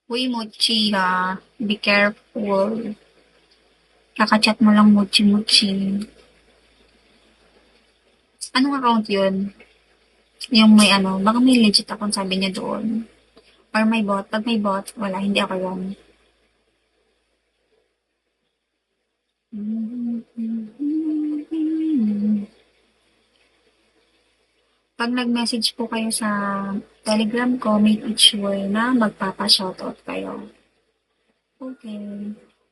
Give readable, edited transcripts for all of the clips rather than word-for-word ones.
Uy, Mochi ha. Be careful. Kakachat mo lang Mochi-Mochi. Anong account yun? Yung may ano, baka may legit account sabi niya doon. Or may bot. Pag may bot, wala, hindi ako yun. Pag nag-message po kayo sa Telegram ko, make it sure na magpapa-shoutout kayo. Okay.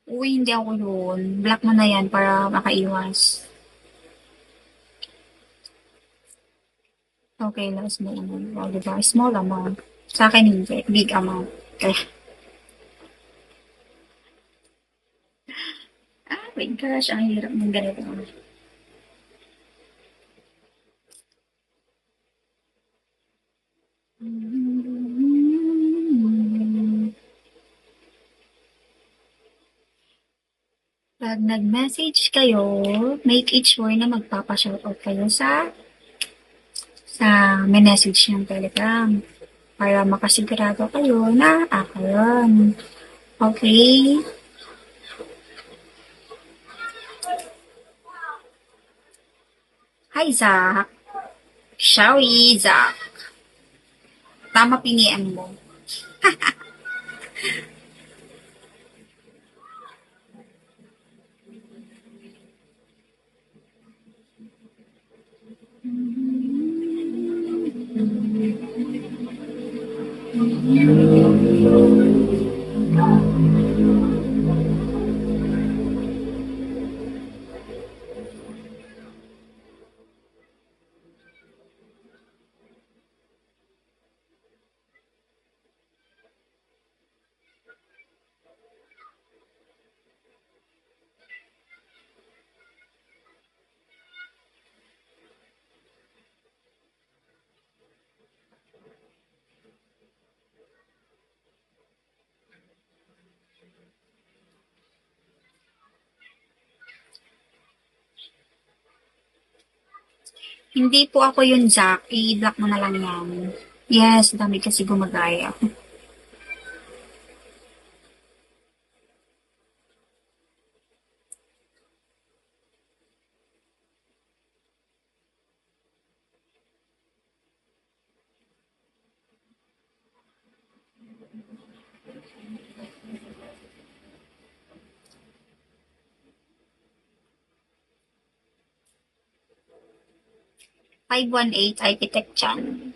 Uy, hindi ako yun. Block mo na yan para makaiwas. Okay, lang small amount. O, diba? Small amount. Sa akin hindi. Big amount. Kaya, my gosh, ang hirap ng ganito. Pag nag-message kayo, make it sure na magpapa-shoutout kayo sa may message ng Telegram para makasigurado kayo na ako yun. Okay? Hi, Zach. Shawi, Zach. Tama pinian mo. Hindi po ako yun, Zach. I-block mo na lang yan. Yes, dami kasi gumagaya. 518 Architect Chan.